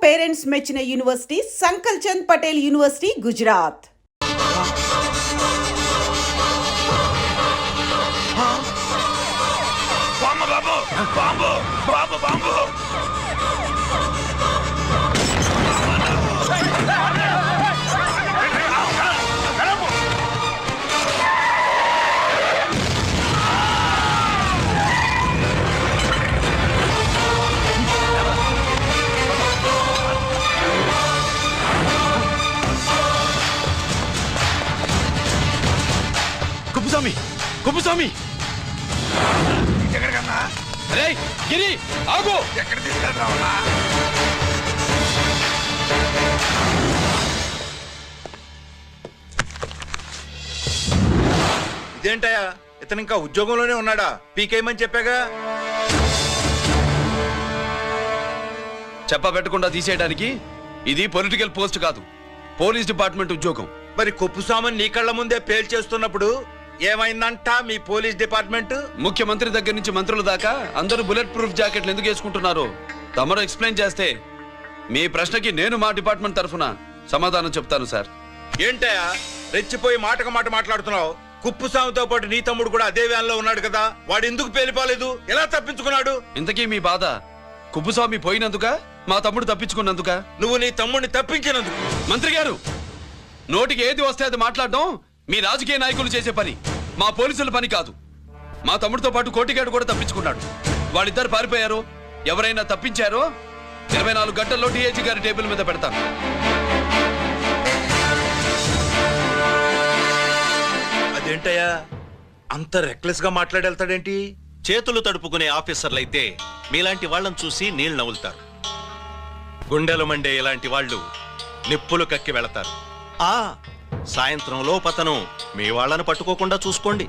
Parents మెచ్చిన university సంకల్ Chand Patel university Gujarat. Kuppaswamy ఎక్కడికన్నా? అరే గిరి ఆగు! ఎక్కడ తీసుకెళ్తావన్నా? ఇదేంటయ్యా, ఇతను ఇంకా ఉద్యోగంలోనే ఉన్నాడా? పీకేయమని చెప్పాగా. చెప్ప పెట్టకుండా తీసేయడానికి ఇది పొలిటికల్ పోస్ట్ కాదు, పోలీస్ డిపార్ట్మెంట్ ఉద్యోగం. మరి కుప్పుస్వామిని నీ కళ్ళ ముందే పేల్చేస్తున్నప్పుడు ఏమైందంట మీ పోలీస్ డిపార్ట్మెంట్? ముఖ్యమంత్రి దగ్గర నుంచి మంత్రుల దాకా అందరూ బుల్లెట్ ప్రూఫ్ జాకెట్లు ఎందుకు వేసుకుంటున్నారు తమరు ఎక్స్ప్లెయిన్ చేస్తే మీ ప్రశ్నకి నేను మా డిపార్ట్మెంట్ తరఫున సమాధానం చెప్తాను సార్. ఏంటయ్యా రెచ్చిపోయి మాటకు మాట మాట్లాడుతున్నావు? కుప్పుస్వామితో పాటు నీ తమ్ముడు కూడా అదే వ్యాన్ లో ఉన్నాడు కదా, వాడు ఎందుకు పేలిపోలేదు? ఎలా తప్పించుకున్నాడు? ఇంతకీ మీ బాధ కుప్పుస్వామి పోయినందుక, మా తమ్ముడు తప్పించుకున్నందుక? నువ్వు నీ తమ్ముడిని తప్పించినందుకు. మంత్రి గారు, నోటికి ఏది వస్తే అది మాట్లాడడం మీ రాజకీయ నాయకులు చేసే పని, మా పోలీసుల పని కాదు. మా తమ్ముడితో పాటు కోటిగాడు కూడా తప్పించుకున్నాడు. వాళ్ళిద్దరు పారిపోయారు. ఎవరైనా తప్పించారో 24 గంటల్లో డిఐజీ గారి టేబుల్ మీద పెడతాను. అదేంటయ్యా అంత రెక్లెస్ గా మాట్లాడేళ్తాడేంటి? చేతులు తడుపుకునే ఆఫీసర్లైతే మీలాంటి వాళ్ళని చూసి నీళ్ళు నవ్వులుతారు. గుండెలు మండే ఇలాంటి వాళ్ళు నిప్పులు కక్కి వెళతారు. సాయంత్రం లోపతను మీ వాళ్ళని పట్టుకోకుండా చూసుకోండి.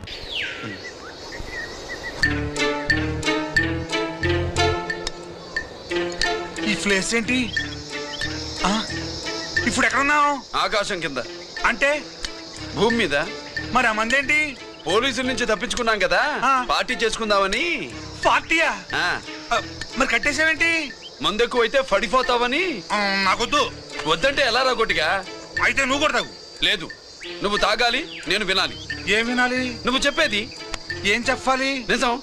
ఈ ప్లేస్ ఏంటి? ఇప్పుడు ఎక్కడున్నావు? ఆకాశం కింద. అంటే భూమి మీద. మరి ఆ మందేంటి? పోలీసుల నుంచి తప్పించుకున్నాం కదా, పార్టీ చేసుకుందామని. పార్టీయా? మరి కట్టేసావేంటి? మందెక్కువ అయితే పడిపోతావని. నాకొద్దు. వద్దంటే ఎలా రాగొట్టిగా? అయితే నువ్వు కూడా తాగు. లేదు, నువ్వు తాగాలి, నేను వినాలి. ఏం వినాలి? నువ్వు చెప్పేది. ఏం చెప్పాలి? నిజం.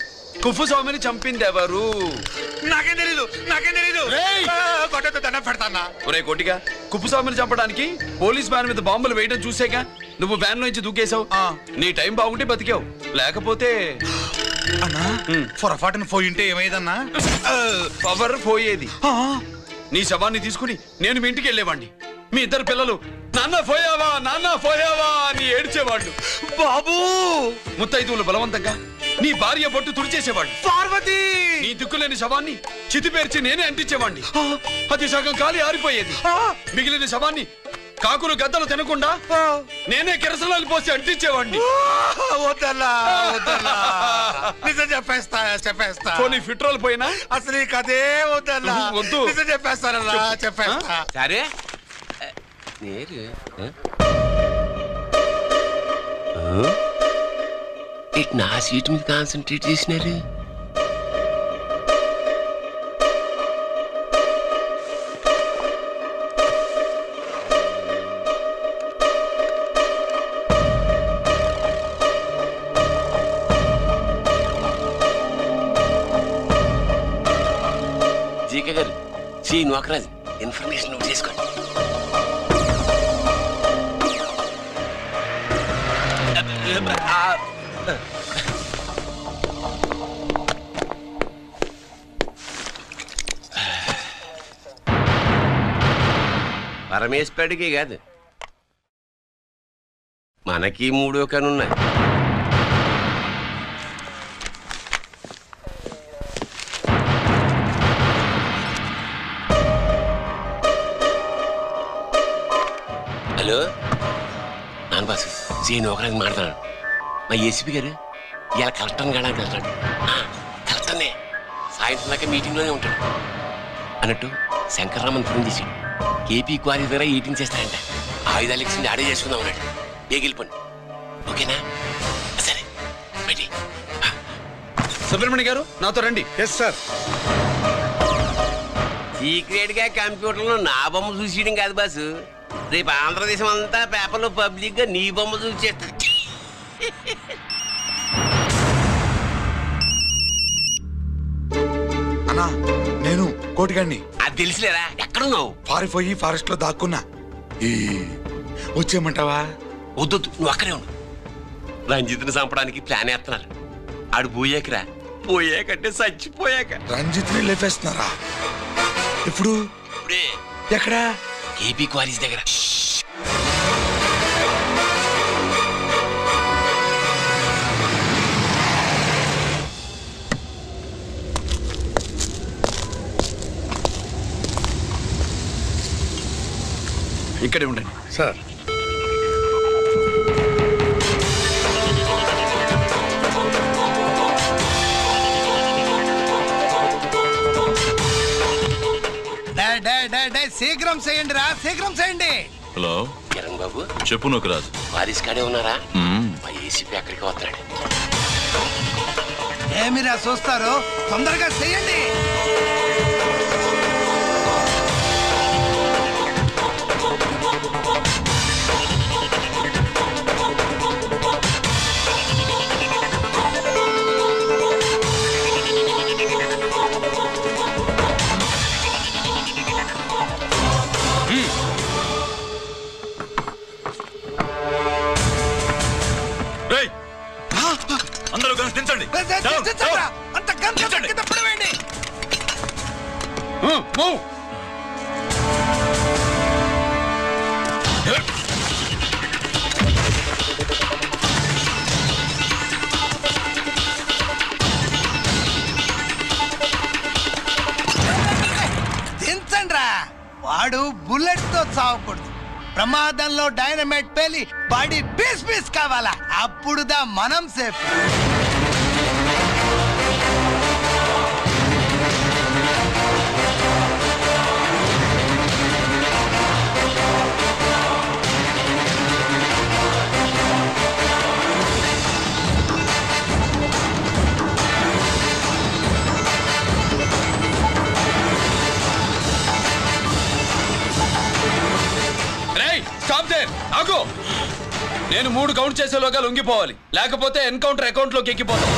కుప్పస్వామిని చంపింది ఎవరు? నాకేం తెలీదు, నాకేం తెలీదు. కొట్టతో దండం పెడతానా? ఒరే కోటిగా, కుప్పస్వామిని చంపడానికి పోలీస్ వ్యాన్ మీద బాంబులు వేయడం చూసేగా నువ్వు వ్యాన్ నుంచి దూకేశావు. నీ టైం బాగుంటే బతికావు, లేకపోతే అన్నా పొరపాటున పోయి ఉంటే ఏమైందన్నా? పవర్ పోయేది. నీ శవాన్ని తీసుకుని నేను మీ ఇంటికి వెళ్ళేవాడిని. మీ ఇద్దరు పిల్లలు నాన్న పోయావా, నాన్న పోయావా అని ఏడ్చేవాళ్ళు. బాబు ముత్తైదువులు బలవంతంగా నీ భార్య బొట్టు తుడిచేసేవాళ్ళు. పార్వతి నీ దిక్కులేని శవాన్ని చితిపేర్చి నేనే అంటించేవాడిని. అది సగం కాలి ఆరిపోయేది. మిగిలిన శవాన్ని కాకులు గద్దలు తినకుండా నేనే కిరసనాలు పోసి అంటించేవాడిని. నిజం చెప్పేస్తా, చెప్పేస్తా. పోనీ ఫిట్రోల్ పోయినా అసలు ఈ కథే వద్దన్నా. వద్దు. నిజం చెప్పేస్తానన్నా, చెప్పేస్తా. సరే నా సీట్ మీద కాన్సన్ట్రేట్ చేసినారు. జీకే గారు, శ్రీ నోకరాజ్ ఇన్ఫర్మేషన్ నోట్ చేసుకోండి. పరమేశ్వరుడికి కాదు, మనకి 3 కనున్నాయి. హలో నాన్న బాసు, సీఎన్ ఒకరికి మాట్లాడు. మా ఏసీపీ గారు ఇలా కలెక్టర్ని కాడానికి వెళ్తాడు. కలెక్టర్నే సాయంత్రం దాకా మీటింగ్లోనే ఉంటాడు అన్నట్టు శంకర్రామన్ ఫోన్ చేశాడు. ఏపీ క్వారీ దగ్గర ఈటింగ్ చేస్తాడంట. ఆయుధాలు ఇచ్చింది ఆడే చేసుకుందాం అన్నాడు. బేగిలిపోండి, ఓకేనా? సరే బయటి. సుబ్రహ్మణ్య గారు నాతో రండి. Yes sir. సీక్రెట్ గా కంప్యూటర్ లో నా బొమ్మ చూసేయడం కాదు బాసు, రేపు ఆంధ్రదేశం అంతా పేపర్లో పబ్లిక్ గా నీ బొమ్మ చూసేస్తా. అన్నా నేను కోటిగాడిని. అది తెలిసిలేరా, ఎక్కడున్నావు? పారిపోయి ఫారెస్ట్ లో దాక్కున్నా. ఈ వచ్చేయమంటావా? వద్దు, నువ్వు అక్కడే ఉండు. రంజిత్ని చంపడానికి ప్లాన్ వేస్తున్నారు. ఆడు పోయాకరా, పోయాకంటే చచ్చిపోయాక. రంజిత్ని లేపేస్తున్నారా? ఇప్పుడు ఇప్పుడే ఎక్కడా? ఏపీ క్వారీస్ దగ్గర. ఇక్కడే ఉండండి సార్. శీఘ్రం చేయండి రా, శీఘ్రం చేయండి. హలో కిరణ్ బాబు, చెప్పు నూకరాజు. క్వారీస్ కాడే ఉన్నారా? మా ఏసీపీ అక్కడికి వస్తాడు. ఏమిరా చూస్తారు, తొందరగా చేయండి. అందరూ దించండి. అంత గంట కింద పడవేయండి. దించండి రా. వాడు బుల్లెట్ తో చావకూడదు, ప్రమాదంలో డైనమైట్ పేలి బాడీ పీస్ పీస్ కావాలా, అప్పుడుదా మనం సేఫ్. ఆగు! నేను 3 కౌంట్ చేసేలోగా లొంగిపోవాలి, లేకపోతే ఎన్కౌంటర్ అకౌంట్ లోకి ఎక్కిపోతాం.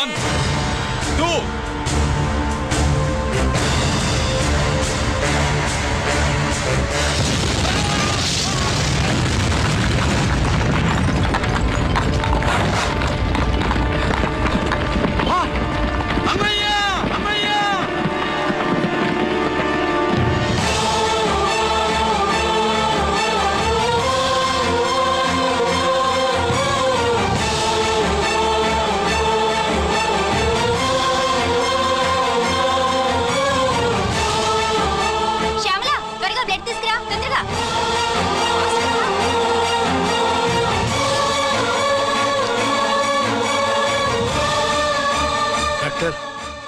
1 2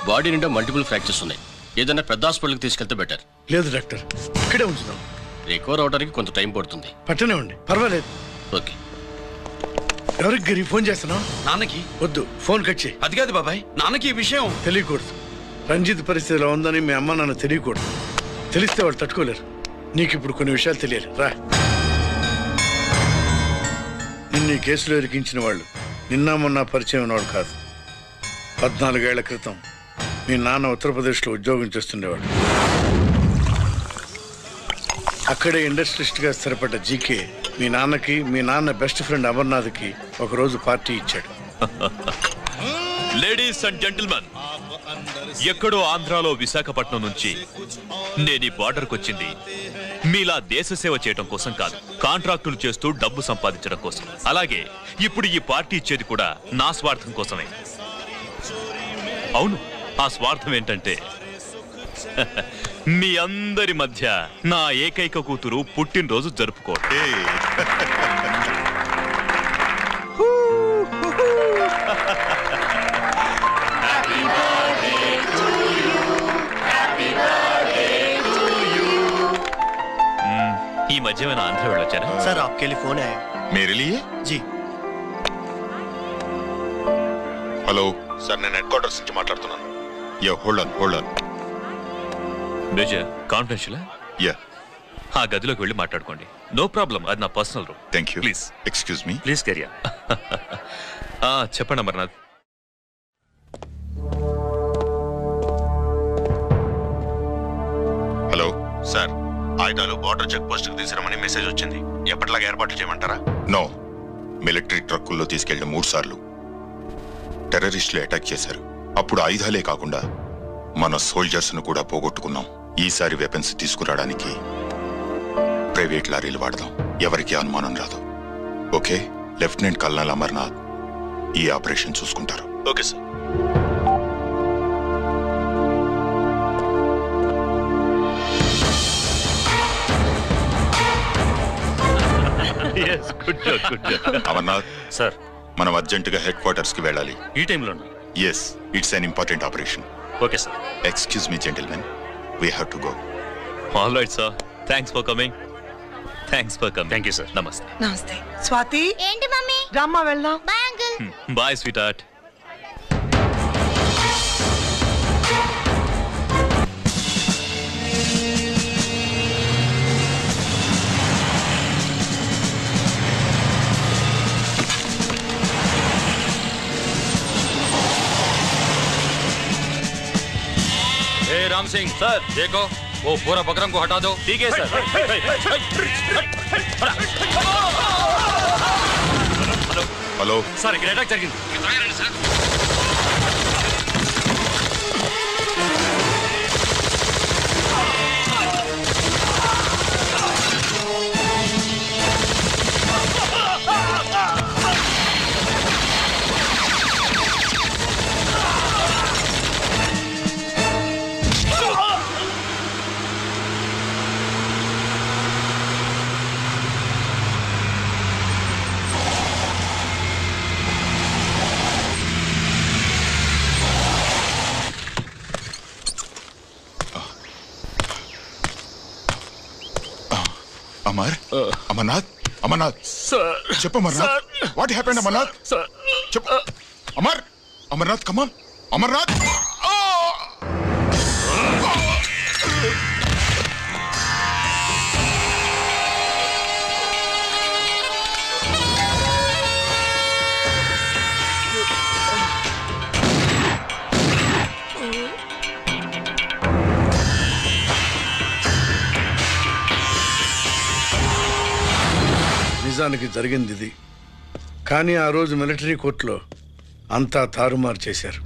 బాడీ నిండా మల్టిపుల్ ఫ్రాక్చర్స్ ఉన్నాయి. ఏదైనా పెద్ద హాస్పిటల్కి తీసుకెళ్తే బెటర్. లేదు డాక్టర్, ఇక్కడే ఉంచుదాం. రికవర్ అవడానికి కొంత టైం పడుతుంది. పట్టనే ఉండి పర్వాలేదు. ఓకే. ఎవరికి గిరి ఫోన్ చేస్తున్నావు? నాన్నకి. వద్దు, ఫోన్ కట్ చేయి. అది కాదు బాబాయ్, నాన్నకి ఈ విషయం తెలియకూడదు. రంజిత్ పరిస్థితి ఎలా ఉందని మీ అమ్మ నాన్న తెలియకూడదు. తెలిస్తే వాళ్ళు తట్టుకోలేరు. నీకు ఇప్పుడు కొన్ని విషయాలు తెలియాలి. రా. నిన్ను ఈ కేసులో ఇరికించిన వాళ్ళు నిన్న మొన్న పరిచయం ఉన్నవాడు కాదు. 14 ఏళ్ల క్రితం మీ నాన్న ఉత్తరప్రదేశ్లో ఉద్యోగం చేస్తుండేవాడు. అక్కడే ఇండస్ట్రియలిస్ట్గా స్థిరపడ్డ జీకే మీ నాన్నకి, మీ నాన్న బెస్ట్ ఫ్రెండ్ అమర్నాథ్కి ఒకరోజు పార్టీ ఇచ్చాడు. లేడీస్ అండ్ జెంటిల్మెన్, ఎక్కడో ఆంధ్రాలో విశాఖపట్నం నుంచి నేను ఈ బార్డర్కి వచ్చింది మీలా దేశ సేవ చేయడం కోసం కాదు, కాంట్రాక్టులు చేస్తూ డబ్బు సంపాదించడం కోసం. అలాగే ఇప్పుడు ఈ పార్టీ ఇచ్చేది కూడా నా స్వార్థం కోసమే. అవును, ఆ స్వార్థం ఏంటంటే మీ అందరి మధ్య నా ఏకైక కూతురు పుట్టినరోజు జరుపుకోండి. ఈ మధ్య ఆంధ్ర వెళ్ళొచ్చారా? సార్ आपके लिए फोन आया. मेरे लिए? जी. హలో సార్, నేను హెడ్ క్వార్టర్స్ నుంచి మాట్లాడుతున్నాను. Yeah, hold on. Major confidential yeah, ఆ గదిలోకి వెళ్ళి మాట్లాడుకోండి. నో ప్రాబ్లం, అది నా personal room. Thank you. Please excuse me. Please కెరియా. చెప్పండి అమర్నాథ్. హలో సార్, ఆయుధాలు బార్డర్ చెక్ పోస్ట్ కి తీసుకురమని మెసేజ్ వచ్చింది. ఎప్పటిలాగా ఏర్పాట్లు చేయమంటారా? నో, మిలిటరీ ట్రక్కుల్లో తీసుకెళ్లిన 3 సార్లు టెర్రరిస్టులు అటాక్ చేశారు. అప్పుడు ఆయుధాలే కాకుండా మన సోల్జర్స్ ను కూడా పోగొట్టుకున్నాం. ఈసారి వెపన్స్ తీసుకురావడానికి ప్రైవేట్ లారీలు వాడదాం. ఎవరికీ అనుమానం రాదు. ఓకే, లెఫ్టినెంట్ కల్నల్ అమర్నాథ్ ఈ ఆపరేషన్ చూసుకుంటారు. Okay sir. అమర్నాథ్ సార్, మనం అర్జెంటుగా హెడ్ క్వార్టర్స్ కి వెళ్ళాలి. ఈ టైంలో? Yes, it's an important operation. Okay sir. Excuse me gentlemen, we have to go. All right sir, thanks for coming. Thank you sir. నమస్తే. నమస్తే. స్వాతి, ఏంటి మమ్మీ? రమ్మా వెళ్దాం. Bye uncle. Bye sweetheart. Ram Singh sir, देखो वो पूरा बकरम को हटा दो. ठीक है सर. హలో సార్, ఇక్కడ అటాక్ జరిగింది. అమర్నాథ్ చెప్పు. Amarnath, what happened? అమర్నాథ్ చెప్పు. Amarnath come on. అమర్నాథ్, నిజానికి జరిగింది ఇది. కానీ ఆ రోజు మిలిటరీ కోర్టులో అంతా తారుమారు చేశారు.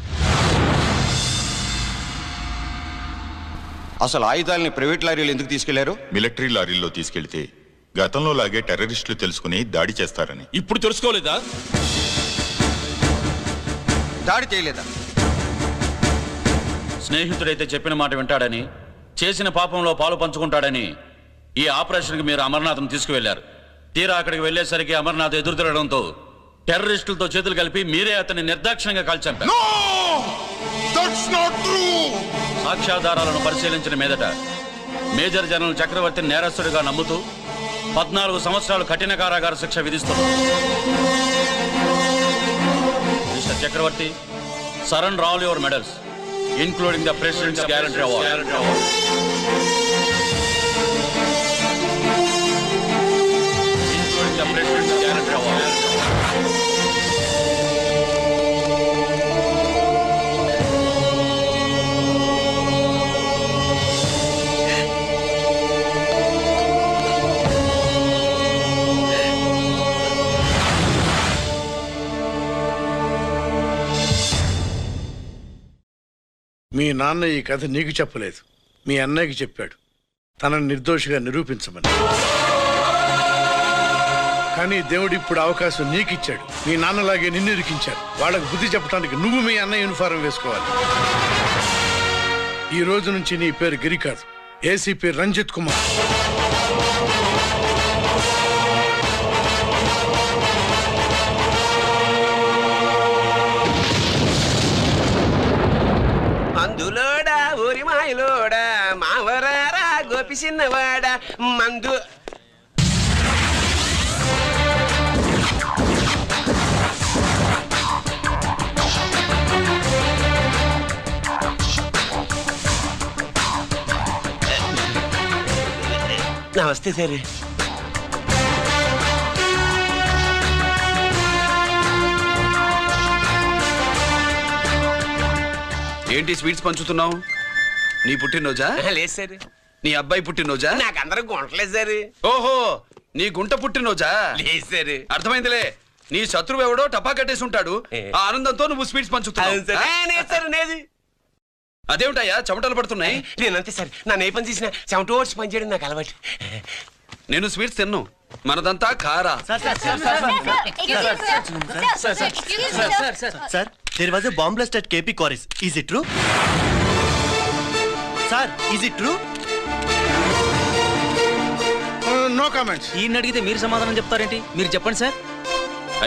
అసలు ఆయుధాలని ప్రైవేట్ లారీలు ఎందుకు తీసుకెళ్లారు? మిలిటరీ లారీల్లో తీసుకెళ్తే గతంలో లాగే టెర్రరిస్టులు తెలుసుకుని దాడి చేస్తారని. ఇప్పుడు తెలుసుకోలేదా? దాడి చేయలేదా? స్నేహితుడైతే చెప్పిన మాట వింటాడని, చేసిన పాపంలో పాలు పంచుకుంటాడని ఈ ఆపరేషన్కి మీరు అమర్నాథ్ను తీసుకువెళ్లారు. తీరా అక్కడికి వెళ్లేసరికి అమర్నాథ్ ఎదురు తిరగడంతో టెర్రరిస్టులతో చేతులు కలిపి మీరే అతన్ని నిర్దాక్షిణ్యంగా కాల్చంటారు. సాక్ష్యాధారాలను పరిశీలించిన మీదట మేజర్ జనరల్ చక్రవర్తిని నేరస్తుడిగా నమ్ముతూ 14 సంవత్సరాలు కఠిన కారాగార శిక్ష విధిస్తున్నారు. Mister Chakravarthy, surrender all your medals, including the president's guarantee award. The President's Guarantee Award. మీ నాన్న ఈ కథ నీకు చెప్పలేదు, మీ అన్నయ్యకి చెప్పాడు, తనని నిర్దోషిగా నిరూపించమని. కానీ దేవుడు ఇప్పుడు అవకాశం నీకు ఇచ్చాడు. మీ నాన్నలాగే నిన్ను ఇరికించాడు. వాళ్ళకు బుద్ధి చెప్పడానికి నువ్వు మీ అన్న యూనిఫారం వేసుకోవాలి. ఈ రోజు నుంచి నీ పేరు గిరి కాదు, ఏసీపీ రంజిత్ కుమార్. మందులోడా ఊరి మాయలోడా మావరారా గోపి చిన్నవాడా మందు. నమస్తే సార్. ఏంటి స్వీట్స్ పంచుతున్నావు? నీ పుట్టినరోజా? లేదు సార్. నీ అబ్బాయి పుట్టినరోజా? నాకు అందరం గుంటలేదు సార్. ఓహో, నీ గుంట పుట్టినరోజా? లేదు సార్. అర్థమైందిలే. నీ శత్రువు ఎవడో టపా కట్టేసి ఉంటాడు. ఆ ఆనందంతో నువ్వు స్వీట్స్ పంచుతున్నావు. అదేమిటయ్యా చెమటలు పడుతున్నాయి? నేనంతే సార్. నన్ను ఏ పని చేసినా చెమట ఓడ్చి పని చేయడం నాకు అలవాటు. నేను స్వీట్స్ తిన్ను. మనదంతా కారా. Sir, there was a bomb blast at KP Quarries. Is it true? Sir, is it true? No comments. ఈయన అడిగితే మీరు సమాధానం చెప్తారేంటి? మీరు చెప్పండి సార్.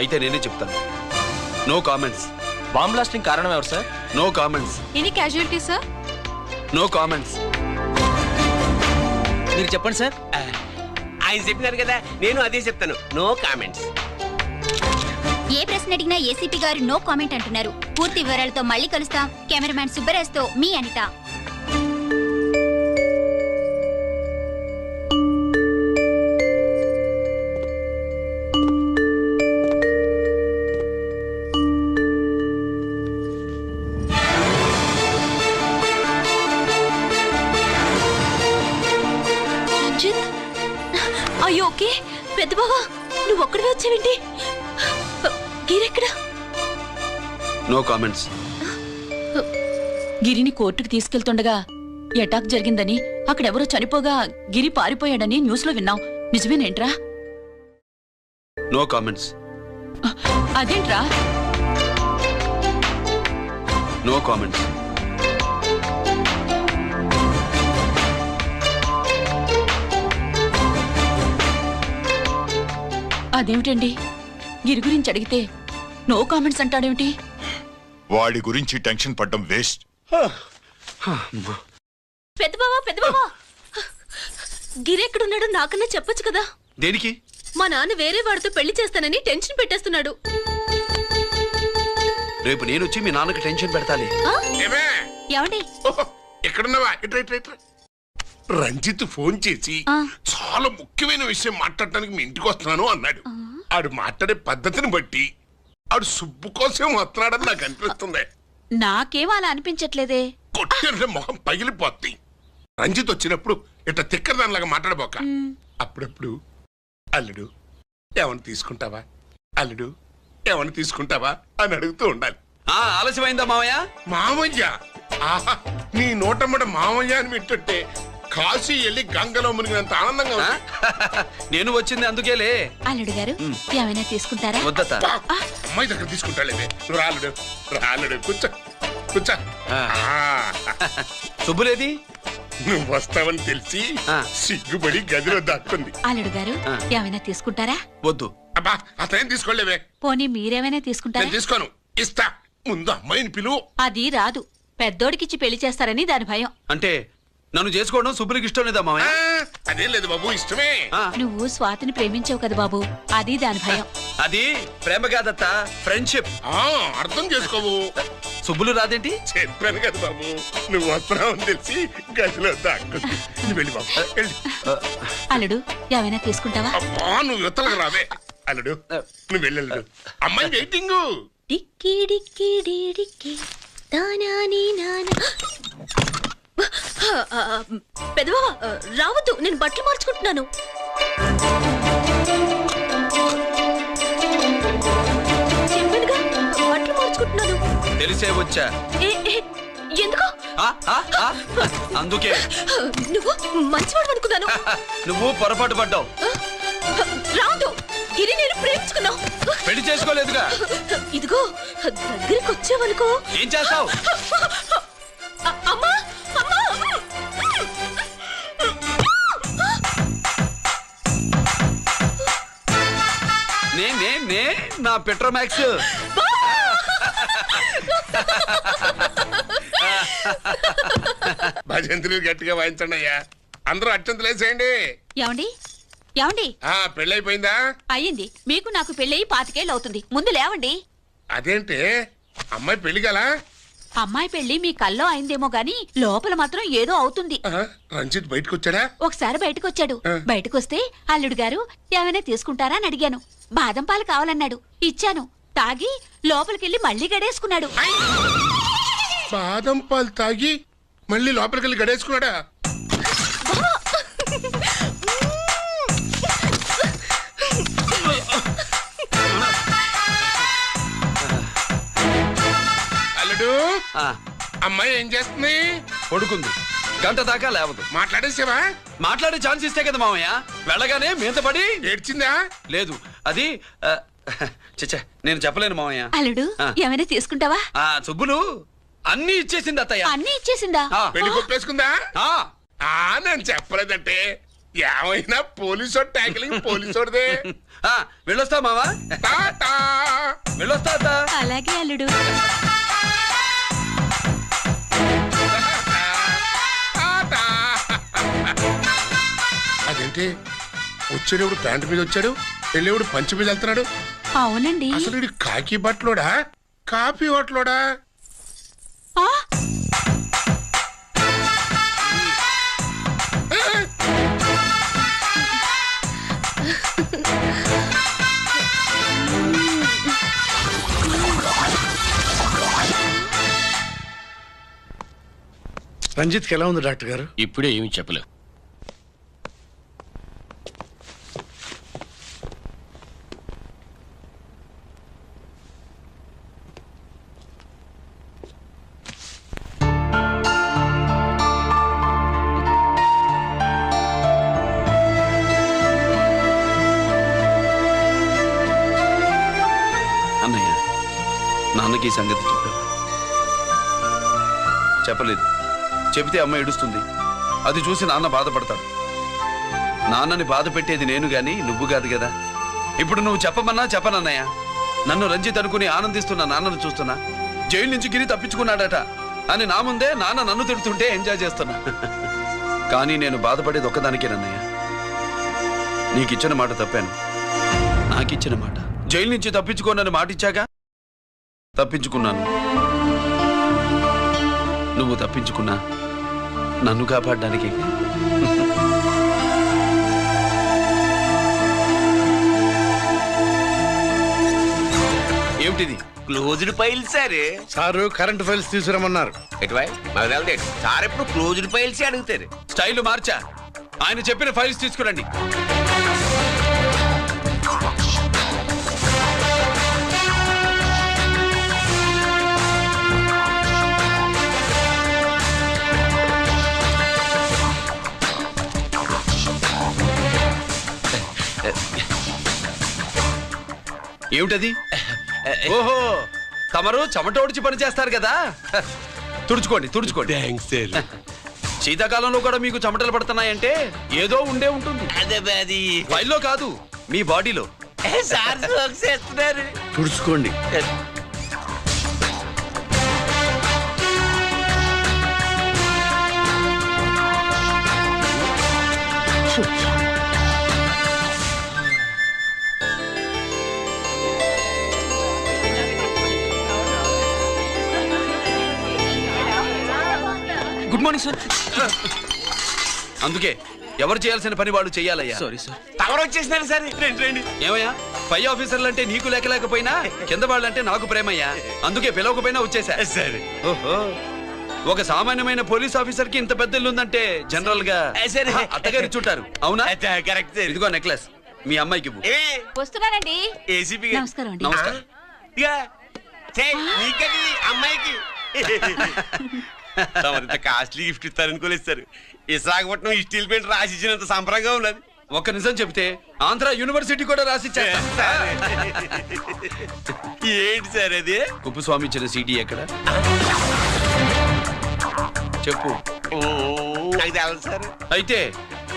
అయితే నేనే చెప్తాను. No comments. బాంబ్ బ్లాస్టింగ్ కారణం ఎవరు sir? No comments. Any casualty sir? No comments. మీరు చెప్పండి సార్. ఆయన చెప్పినారు కదా, నేను అదే చెప్తాను. No comments. ఏ ప్రశ్న అడిగినా ఏసీపీ గారు నో కామెంట్ అంటున్నారు. పూర్తి వివరాలతో మళ్ళీ కలుస్తాం. కెమెరామ్యాన్ సుబ్బరాజ్ తో మీ అనిత. రంజిత్, అయ్యో ఓకే. పెద్ద బావా, నువ్వు ఒక్కడివే వచ్చావేంటి? గిరెక్కడ? No comments. గిరిని కోర్టుకు తీసుకెళ్తుండగా అటాక్ జరిగిందని, అక్కడెవరో చనిపోగా గిరి పారిపోయాడని న్యూస్ లో విన్నాం. నిజమేనేంట్రా? No comments. అదేంట్రా? No comments. అదేమిటండి, గిరి గురించి అడిగితే నో కామెంట్స్ అంటాడేమిటి? వాడి గురించి టెన్షన్ పడ్డం వేస్ట్. పెద్ద బావా, గిరి ఎక్కడున్నాడో నాకన్నా చెప్పొచ్చు కదా. దేనికి? మా నాన్న వేరే వాడితో పెళ్లి చేస్తానని టెన్షన్ పెట్టేస్తున్నాడు. రేపు నేను వచ్చి మీ నాన్నకి టెన్షన్ పెడతాలి. ఏమండి? ఎక్కడున్నావా? రంజిత్ ఫోన్ చేసి చాలా ముఖ్యమైన విషయం మాట్లాడటానికి మీ ఇంటికి వస్తున్నాను అన్నాడు. ఆడు మాట్లాడే పద్ధతిని బట్టి ఆడు సుబ్బు కోసం వస్తున్నాడని నాకు అనిపిస్తుంది. నాకేం అలా అనిపించట్లేదే. కొట్టిన మొహం పగిలిపోద్ది. రంజిత్ వచ్చినప్పుడు ఇట్లా తిక్కరదానిలాగా మాట్లాడబోక. అప్పుడప్పుడు అల్లుడు ఏమన్నా తీసుకుంటావా, అల్లుడు ఏమన్నా తీసుకుంటావా అని అడుగుతూ ఉండాలి. ఆలస్యమైందా మావయ్య? మామయ్య? ఆహా, నీ నోటమ్మట మామయ్య అని వింటుంటే కాశీ వెళ్ళి గంగలో మునిగినంత ఆనందంగా ఉంది. నేను వచ్చింది అందుకేలే. అల్లుడు గారు ఏమైనా తీసుకుంటారా? వద్దత. అమ్మాయి దగ్గర తీసుకుంటాలేదే. నువ్వు రాలుడు రాలుడు, కూర్చో కూర్చో. శుభులేది? నువ్వు వస్తావని తెలిసి సిగ్గుపడి గదిలో దాక్కుంది. అల్లుడు గారు ఏమైనా తీసుకుంటారా? వద్దు. అబ్బా, అతనేం తీసుకోలేవే. పోనీ మీరేమైనా తీసుకుంటారా? నేను తీసుకోను, ఇస్తా. ముందు అమ్మాయిని పిలువు. అది రాదు. పెద్దోడికిచ్చి పెళ్లి చేస్తారని దాని భయం. అంటే నన్ను చేసుకోవడం శుభ్రికి ఇష్టం లేదా మామయ్య? అదేం లేదు బాబు, ఇష్టమే. నువ్వు స్వాతిని ప్రేమించావు కదా బాబు, అది దాని భయం. అది ప్రేమ కాదత్త, ఫ్రెండ్షిప్. అర్థం చేసుకోవు. సుబ్బులు రాదేంటి? చెప్పాను కదా బాబు, నువ్వు వస్తున్నావు అని తెలిసి గదిలో దాక్కుంది. నువ్వు వెళ్ళి బాబు, వెళ్ళి. అల్లుడు ఏమైనా తీసుకుంటావా? అబ్బా, నువ్వు యువతలకు రావే. అల్లుడు నువ్వు వెళ్ళడు, అమ్మాయి వెయిటింగ్. డిక్కి డిక్కి డిక్కి దానాని నానా. పెద్దవా రావద్దు, నేను బట్టలు మార్చుకుంటున్నాను. చెప్పానుగా, బట్టలు మార్చుకుంటున్నాను. తెలిసే వచ్చా. ఎందుకు? అందుకే. నువ్వు మంచివాడు అనుకున్నాను. నువ్వు పొరపాటు పడ్డావు. రాదు, గిరి నేను ప్రేమించుకున్నావు. పెళ్లి చేసుకోలేదుగా. ఇదిగో దగ్గరికి వచ్చావనుకో. ఏం చేస్తావు? అమ్మా, నే నా పెట్రోమాక్స్. భజంతులు గట్టిగా వాయించండి అయ్యా. అందరూ అత్యంతలు వేసేయండి. ఏమండి ఏమండి, పెళ్ళైపోయిందా? అయ్యింది. మీకు నాకు పెళ్ళయి 25 ఏళ్ళు అవుతుంది. ముందు లేవండి. అదేంటి అమ్మాయి పెళ్లి గల? అమ్మాయి పెళ్లి మీ కల్లో అయిందేమో గాని లోపల మాత్రం ఏదో అవుతుంది. రంజిత్ బయటకు వచ్చాడా? ఒకసారి బయటకొచ్చాడు. బయటకొస్తే అల్లుడు గారు ఏమైనా తీసుకుంటారా అని అడిగాను. బాదం పాలు కావాలన్నాడు. ఇచ్చాను. తాగి లోపలికెళ్ళి మళ్ళీ గడేసుకున్నాడు. బాదం పాలు తాగి మళ్ళీ లోపలికి వెళ్ళి గడేసుకున్నాడా? అల్లుడు, అమ్మాయి ఏం చేస్తుంది? పడుకుంది. గంట దాకా లేవదు. మాట్లాడేసేవా? మాట్లాడే ఛాన్స్ ఇస్తే కదా మామయ్య. వెళ్ళగానే మీద పడి ఏడ్చిందా? లేదు, అది చచ్చా నేను చెప్పలేను మామయ్య. అల్లుడు ఏమైనా తీసుకుంటావా? సుబ్బులు అన్ని ఇచ్చేసింది అత్తయ్య. అన్ని ఇచ్చేసిందా? పెళ్లి కొప్పేసుకుందా? నేను చెప్పలేదంటే ఏమైనా పోలీసోడు ట్యాకిలింగ్ పోలీసోడిదే. వెళ్ళొస్తా మావా. వెళ్ళొస్తా అత్త. అలాగే అల్లుడు. అదేంటి వచ్చేటప్పుడు ప్యాంటు మీద వచ్చాడు, వెళ్ళేవాడు పంచి మీద వెళ్తున్నాడు? అవునండి. అసలు వీడు కాకి బట్టలోడా కాఫీ హోటలోడా? రంజిత్కి ఎలా ఉంది డాక్టర్ గారు? ఇప్పుడే ఏమి చెప్పలేవు. అన్నయ్య, నాన్నకి ఈ సంగతి చెప్పావా? చెప్పలేదు. చెబితే అమ్మ ఏడుస్తుంది. అది చూసి నాన్న బాధపడతాడు. నాన్నని బాధ పెట్టేది నేను గాని నువ్వు కాదు కదా. ఇప్పుడు నువ్వు చెప్పమన్నా చెప్పనన్నయ్య. నన్ను రంజిత్ అనుకుని ఆనందిస్తున్న నాన్నను చూస్తున్నా. జైలు నుంచి గిరి తప్పించుకున్నాడట అని నా ముందే నాన్న నన్ను తిడుతుంటే ఎంజాయ్ చేస్తున్నా. కానీ నేను బాధపడేది ఒక్కదానికేనన్నయ్య. నీకిచ్చిన మాట తప్పాను. నాకిచ్చిన మాట జైలు నుంచి తప్పించుకోనని మాట ఇచ్చాగా తప్పించుకున్నాను. నువ్వు తప్పించుకున్నా నన్ను కాపాడడానికి. ఏమిటిది? Closed file sir. Sir current files తీసుకురమ్మన్నారు. సార్ ఎప్పుడు క్లోజ్డ్ ఫైల్స్ అడుగుతారు. స్టైల్ మార్చా. ఆయన చెప్పిన ఫైల్స్ తీసుకురండి. ఏమిటది? ఓహో, తమరు చెమటోడ్చి పని చేస్తారు కదా. తుడుచుకోండి తుడుచుకోండి. శీతాకాలంలో కూడా మీకు చెమటలు పడుతున్నాయంటే ఏదో ఉండే ఉంటుంది. ఫైల్లో కాదు, మీ బాడీలో. తుడుచుకోండి. Good morning sir. అందుకే ఎవరు చేయాల్సిన పని వాళ్ళు చెయ్యాలయ్యా. Sorry sir. తమరు వచ్చేసినారు సార్. రండి. ఏమయ్యా, పై ఆఫీసర్లు అంటే నీకు లేకపోయినా కింద వాళ్ళంటే నాకు ప్రేమయ్యా. అందుకే పిలవకపోయినా వచ్చేసా. ఓహో, ఒక సామాన్యమైన పోలీస్ ఆఫీసర్ కి ఇంత పెద్ద ఇల్లు ఉందంటే జనరల్ గా అత్తగారి చుట్టారు. అవునా? కరెక్ట్. ఇదిగో నెక్లెస్ మీ అమ్మాయికి ఇవ్వు. వస్తున్నానండి. ఏసీపీ నమస్కారం అండి. నమస్కారం. అమ్మాయికి కాస్ట్లీ గిఫ్ట్ ఇస్తారనుకోలేదు సార్. విశాఖపట్నం స్టీల్ పెయింట్ రాసి ఇచ్చినంత సంబరంగా ఉన్నది. ఒక్క నిజం చెప్తే ఆంధ్ర యూనివర్సిటీ కూడా రాసిచ్చా. ఏంటి సార్ అది? కుప్పస్వామి ఇచ్చిన సీడీ ఎక్కడ చెప్పు. నాకు తెలదు సార్. అయితే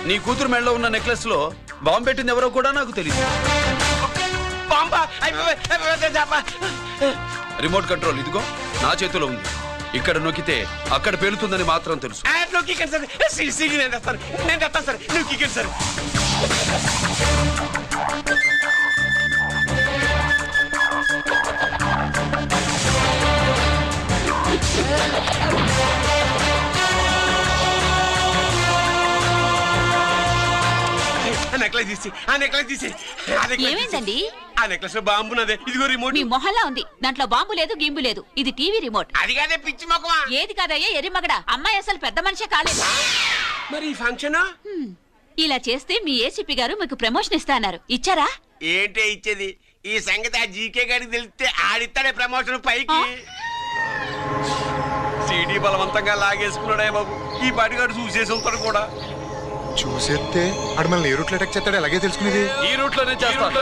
నీ కూతురు మెడలో ఉన్న నెక్లెస్ లో బాంబు పెట్టింది ఎవరో కూడా నాకు తెలియదు. రిమోట్ కంట్రోల్ ఇదిగో నా చేతిలో ఉంది. ఇక్కడ నొక్కితే అక్కడ పేలుతుందని మాత్రం తెలుసు. నెక్లెస్ తీసి ఆ నెక్లెస్ తీసి ఏమైందండి? ఆ నెక్లెస్ లో బాంబున్నదే. ఇదిగో రిమోట్. మీ మొహల్లా ఉంది. దాంట్లో బాంబు లేదు, గింబు లేదు. ఇది టీవీ రిమోట్. అది కాదే పిచ్చి మొక్కమా. ఏది కాదయ్యా ఎరిమగడ. అమ్మాయి అసలు పెద్ద మనిషే కాలేదు. మరి ఈ ఫంక్షన్ ఇలా చేస్తే మీ ఏసీపీ గారు మీకు ప్రమోషన్ ఇస్తా అన్నారు. ఇచ్చారా? ఏంటే ఇచ్చేది? ఈ సంగతి ఆ జీకే గారికి తెలిస్తే ఆడిస్తాడే ప్రమోషన్ పైకి. సీడీ బలవంతంగా లాగేసుకున్నాడే బాబు. ఈ పాటిగాడు చూసేసి ఉంటాడు కూడా. చూసేస్తే అడు మనల్ని ఏ రూట్లో అటాక్ చేస్తాడో ఎలాగే తెలుసుకునేది. ఈ రూట్ లోనే చేస్తాను.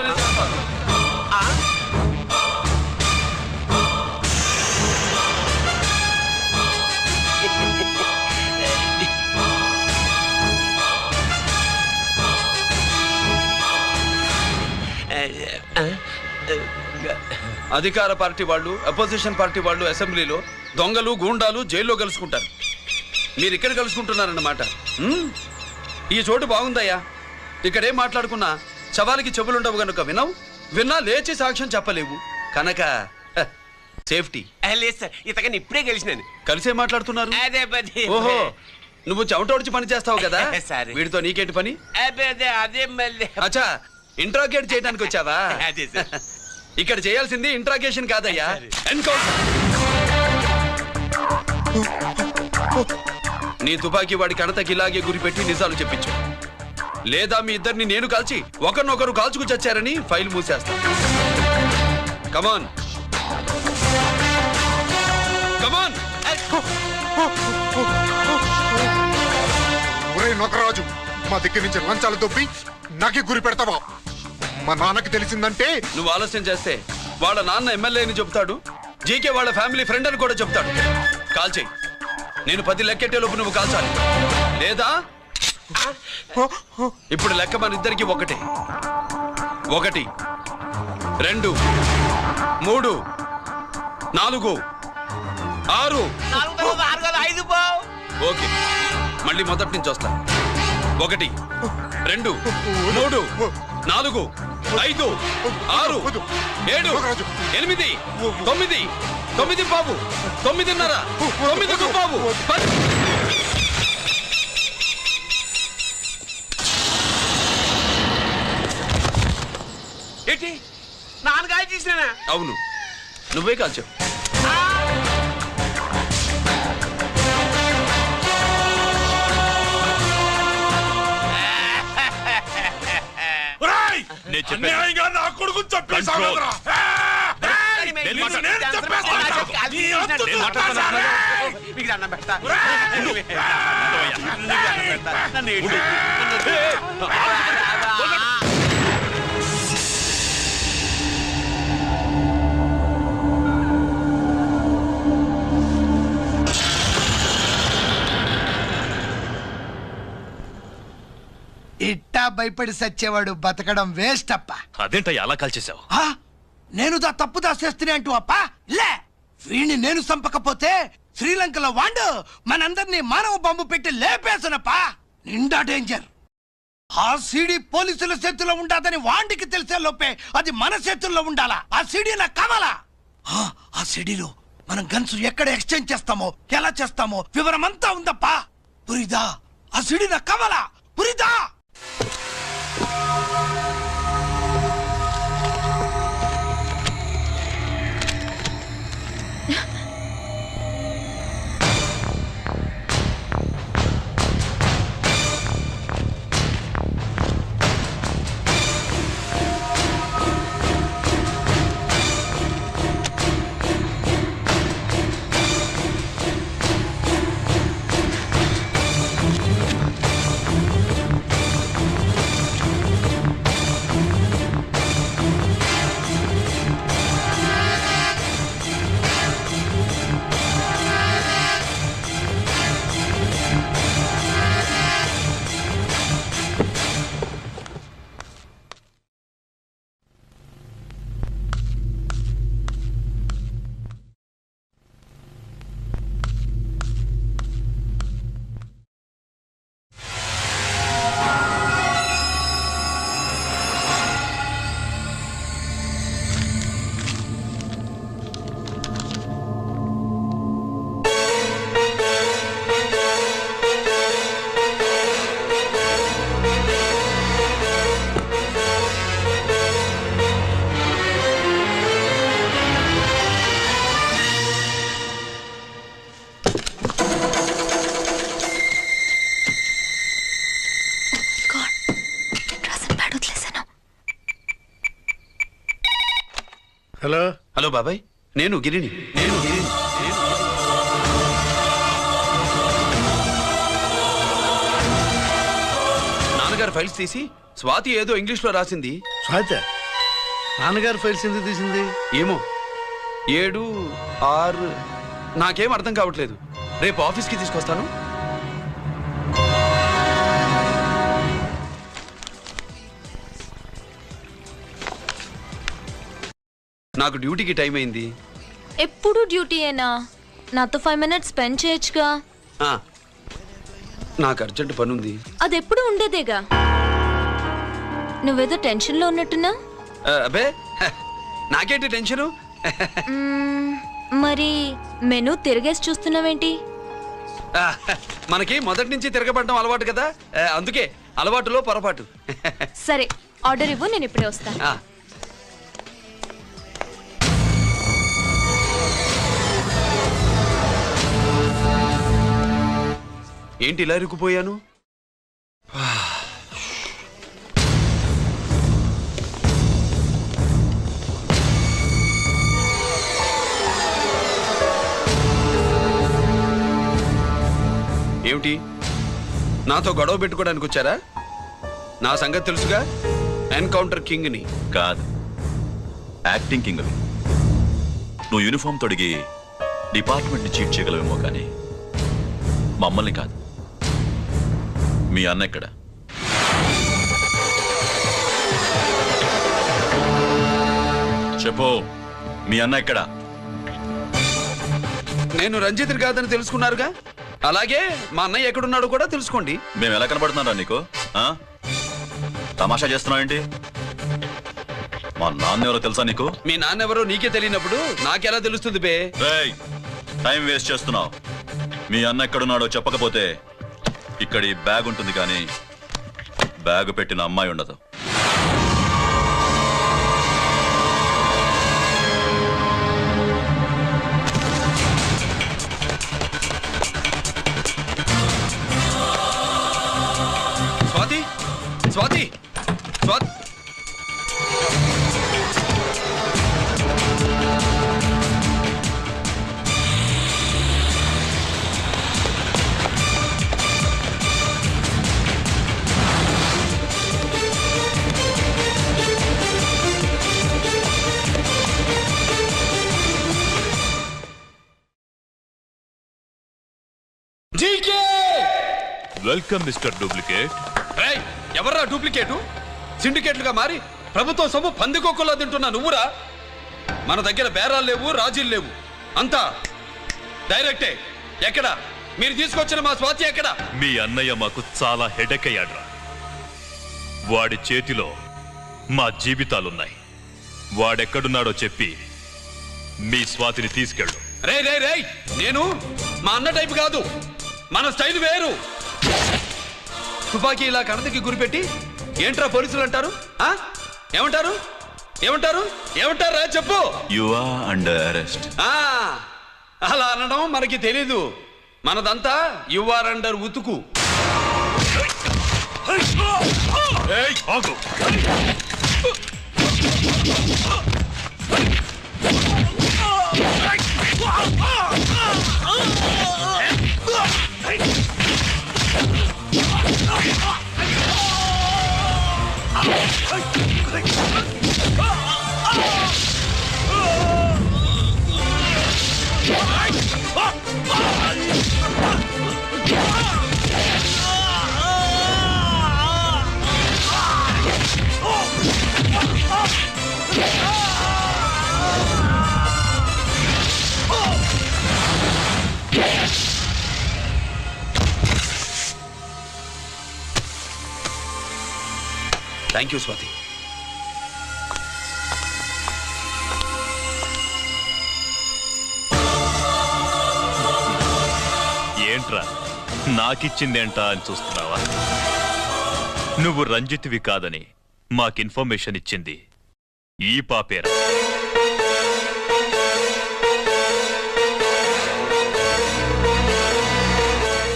అధికార పార్టీ వాళ్ళు, అపోజిషన్ పార్టీ వాళ్ళు అసెంబ్లీలో, దొంగలు గూండాలు జైల్లో కలుసుకుంటారు. మీరు ఇక్కడ కలుసుకుంటున్నారన్నమాట. ఈ చోటు బాగుందయ్యా. ఇక్కడేం మాట్లాడుకున్నా శవాలకి చెవులుండవు గనుక వినవు. విన్నా లేచి సాక్ష్యం చెప్పలేవు కనుక సేఫ్టీ. లేదు సార్, ఇతగాని ఇప్పుడే కలిసినాను. కలిసే మాట్లాడుతున్నారు. అదే పది. ఓహో, నువ్వు చెమటోడ్చి పని చేస్తావు కదా. సరే. వీడితో నీకేంటి పని? అదే మళ్ళీ. అచ్చా, ఇంట్రాగేట్ చేయడానికి వచ్చావా? అదే సార్. ఇక్కడ చేయాల్సింది ఇంట్రాగేషన్ కాదయ్యా, ఎన్కౌంటర్. నీ తుపాకీ వాడి కణతకి ఇలాగే గురిపెట్టి నిజాలు చెప్పించు. లేదా మీ ఇద్దరిని నేను కాల్చి ఒకరినొకరు కాల్చుకు చచ్చారని ఫైల్ మూసేస్తా. కమాన్ కమాన్. నొకరాజు, మా దగ్గర నుంచి లంచాలు దొబ్బి నాకే గురి పెడతావా? మా నాన్నకి తెలిసిందంటే నువ్వు ఆలస్యం చేస్తే వాళ్ళ నాన్న ఎమ్మెల్యే అని చెప్తాడు, జీకే వాళ్ళ ఫ్యామిలీ ఫ్రెండ్ అని కూడా చెప్తాడు. కాల్ చేయి. నేను 10 లెక్కెట్టే లోపు నువ్వు కాల్చాలి. లేదా ఇప్పుడు లెక్క మన ఇద్దరికి 1 1 2 3 4 6. ఓకే, మళ్ళీ మొదటి నుంచి వస్తా. 1 2 3 4 5 6 7 8 9 9 బాబు 9:30 9 బాబు 10. ఏంటి నాన్నగాయ తీసినా? అవును, నువ్వే కాల్చావు. నా కొడుకు ఇట్టా భయపడి సచ్చేవాడు బతకడం వేస్ట్ అప్ప. అదేంటయ్యా అలా కాల్చేసావు? నేను తప్పు దాచేస్తున్నా అంటూ అప్ప లే. వీణ్ణి నేను చంపకపోతే శ్రీలంకలో వాండు మనందరినీ మానవ బాంబు పెట్టి లేపేసనప్పా. నిండా డేంజర్. ఆ సీడీ పోలీసుల చేతుల్లో ఉండాదని వాండికి తెలిసే లోపే అది మన చేతుల్లో ఉండాలా. ఆ సీడీ నాకు కావాలా. ఆ సీడీలో మనం గన్స్ ఎక్కడ ఎక్స్చేంజ్ చేస్తామో, ఎలా చేస్తామో వివరం అంతా ఉందప్పా. పురిదా, ఆ సీడీ నాకు కావాలా. పురిదా. హలో బాబాయ్, నేను గిరిని. నాన్నగారు ఫైల్స్ తీసి స్వాతి ఏదో ఇంగ్లీష్ లో రాసింది. స్వాతి నాన్నగారు ఫైల్స్ ఎందుకు తీసింది? ఏమో 7, 6 నాకేం అర్థం కావట్లేదు. రేపు ఆఫీస్కి తీసుకొస్తాను. నాకు డ్యూటీకి టైం అయింది. ఎప్పుడు డ్యూటీయేనా? నాతో 5 minutes స్పెండ్ చేయొచ్చుగా. నాకు అర్జెంట్ పని ఉంది. అది ఎప్పుడు ఉండేదేగా. నువ్వేదో టెన్షన్లో ఉన్నట్టున్నా. అబే నాకేంటి టెన్షను? మరి మెనూ తిరిగేసి చూస్తున్నావేంటి? మనకి మొదటి నుంచి తిరగబడడం అలవాటు కదా, అందుకే అలవాటులో పొరపాటు. సరే ఆర్డర్ ఇవ్వు, నేను ఇప్పుడే వస్తాను. ఏంటి ఇలా ఇరుక్కుపోయాను? ఏమిటి, నాతో గొడవ పెట్టుకోవడానికి వచ్చారా? నా సంగతి తెలుసుగా, ఎన్కౌంటర్ కింగ్ని. కాదు, యాక్టింగ్ కింగ్. నువ్వు యూనిఫామ్ తొడిగి డిపార్ట్మెంట్ని చీట్ చేయగలవేమో కానీ మమ్మల్ని కాదు. మీ అన్న ఎక్కడ? చెప్పు, మీ అన్న ఎక్కడ? నేను రంజిత్ కాదని తెలుసుకున్నారుగా, అలాగే మా అన్నయ్య ఎక్కడున్నాడో కూడా తెలుసుకోండి. మేము ఎలా కనబడుతున్నారా నీకు? తమాషా చేస్తున్నావు ఏంటి? మా నాన్న ఎవరో తెలుసా నీకు? మీ నాన్న ఎవరో నీకే తెలియనప్పుడు నాకెలా తెలుస్తుంది బే? టైం వేస్ట్ చేస్తున్నావు. మీ అన్న ఎక్కడున్నాడో చెప్పకపోతే ఇక్కడ ఈ బ్యాగ్ ఉంటుంది కానీ బ్యాగ్ పెట్టిన అమ్మాయి ఉండదు. Swathi, Swathi, Swathi. Welcome mister duplicate. ఎవర్రా డూప్లికేటు? సిండికేట్లుగా మారి ప్రభుత్వం సొమ్ము పందికొక్కులా తింటున్నా నువ్వురా? మన దగ్గర బేరాలు లేవు, రాజీలు లేవు, అంతా డైరెక్టే. ఎక్కడ మీరు తీసుకొచ్చిన మా స్వాతి ఎక్కడ? మీ అన్నయ్య మాకు చాలా హెడేక్ అయ్యాడ్రా. వాడి చేతిలో మా జీవితాలున్నాయి. వాడెక్కడున్నాడో చెప్పి మీ స్వాతిని తీసుకెళ్ళు. రే రే రే, నేను మా అన్న టైపు కాదు, మన స్టైల్ వేరు. తుపాకీ ఇలా కణతకి గురిపెట్టి ఏంట్రా పోలీసులు అంటారు? ఏమంటారు? ఏమంటారు? ఏమంటారా చెప్పు. You are under arrest. అలా అనడం మనకి తెలీదు. మనదంతా యు ఆర్ అండర్ ఉతుకు. Thank you Swathi. ఏంట్రా నాకిచ్చిందేంట అని చూస్తున్నావా? నువ్వు రంజిత్వి కాదని మాకు ఇన్ఫర్మేషన్ ఇచ్చింది ఈ పాపేరా.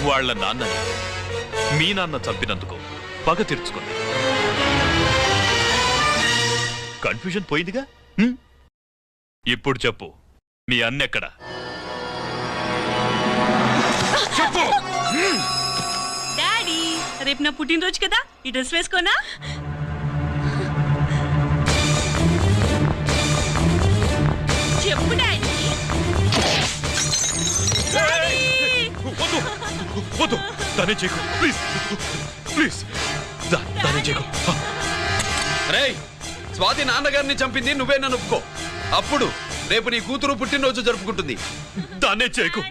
వాళ్ళ నాన్నని మీ నాన్న చంపినందుకు పగ తీర్చుకుంది. కన్ఫ్యూజన్ పోయిందిగా. ఇప్పుడు చెప్పు, మీ అన్నెక్కడ? చెప్పు. డాడీ, రేపు నా పుట్టినరోజు కదా, ఈ డ్రెస్ వేసుకోనా? చెప్పు డాడీ. వద్దు వద్దు, దానే చేయకు ప్లీజ్ ప్లీజ్, దానే చేయకు. రేయ్, స్వాతి నాన్నగారిని చంపింది నువ్వే నన్ను ఒప్పుకో. అప్పుడు రేపు నీ కూతురు పుట్టినరోజు జరుపుకుంటుంది. దాన్నే చేయకు.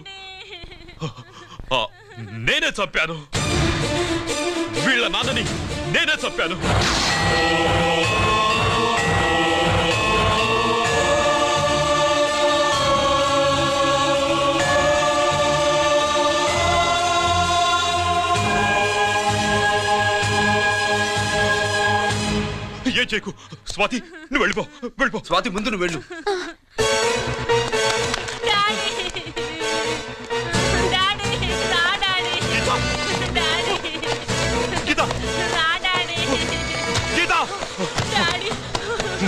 నేనే చంపాను, వీళ్ళ నాన్నని నేనే చంపాను. ఏం చేయకు స్వాతి, నువ్వు వెళ్ళిపో వెళ్ళిపో. స్వాతి ముందు నువ్వు వెళ్ళు.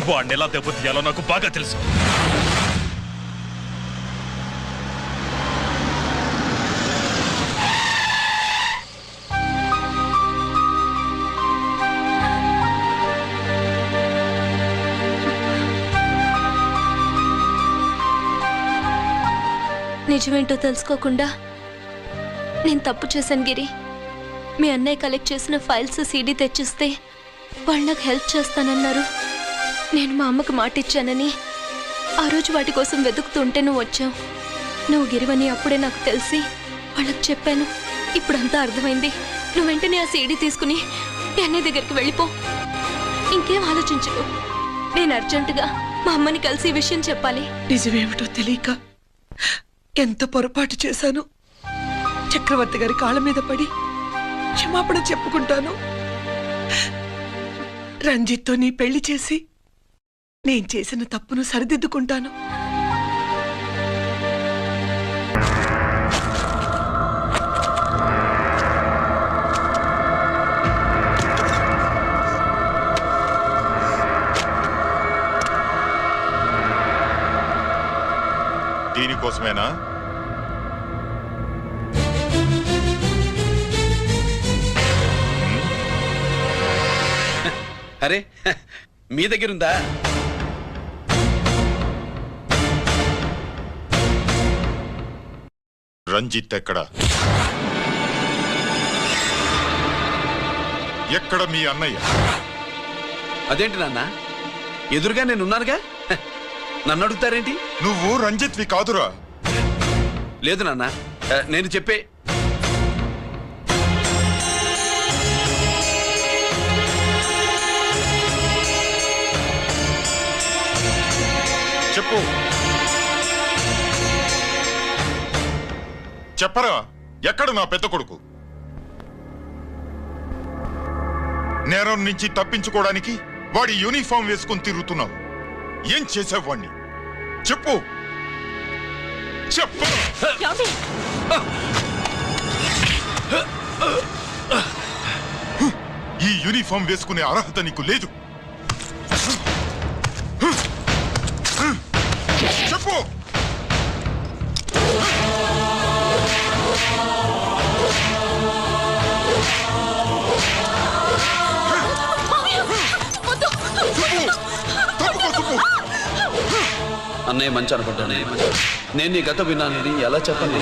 వాడిని ఎలా దెబ్బతీయాలో నాకు బాగా తెలుసు. నిజమేంటో తెలుసుకోకుండా నేను తప్పు చేశాను గిరి. మీ అన్నయ్య కలెక్ట్ చేసిన ఫైల్స్ సీడీ తెచ్చిస్తే వాళ్ళు నాకు హెల్ప్ చేస్తానన్నారు. నేను మా అమ్మకు మాట ఇచ్చానని ఆ రోజు వాటి కోసం వెతుకుతుంటే నువ్వు వచ్చావు. నువ్వు గిరివని అప్పుడే నాకు తెలిసి వాళ్ళకి చెప్పాను. ఇప్పుడంతా అర్థమైంది. నువ్వు వెంటనే ఆ సీడీ తీసుకుని మీ అన్నయ్య దగ్గరికి వెళ్ళిపో. ఇంకేం ఆలోచించుకో. నేను అర్జెంటుగా మా అమ్మని కలిసి ఈ విషయం చెప్పాలి. నిజమేమిటో తెలియక ఎంత పొరపాటు చేశాను. చక్రవర్తి గారి కాళ్ళ మీద పడి క్షమాపణ చెప్పుకుంటాను. రంజిత్తో నీ పెళ్లి చేసి నేను చేసిన తప్పును సరిదిద్దుకుంటాను. దీనికోసమేనా? అరే, మీ దగ్గరుందా? రంజిత్ ఎక్కడ? ఎక్కడ మీ అన్నయ్య? అదేంటి నాన్న, ఎదురుగా నేనున్నానుగా, నన్ను అడుగుతారేంటి? నువ్వు రంజిత్వి కాదురా. లేదు నాన్న, నేను చెప్పే. చెప్పు, చెప్పరా, ఎక్కడ నా పెద్ద కొడుకు? నేరం నుంచి తప్పించుకోవడానికి వాడి యూనిఫామ్ వేసుకుని తిరుగుతున్నావు. ఏం చేసావు వాణ్ణి? చెప్పు చెప్పు. ఈ యూనిఫామ్ వేసుకునే అర్హత నీకు లేదు. చెప్పు. అన్నయ్య మంచి అనుకుంటానే. నేను నీ గత విన్నానని ఎలా చెప్పను?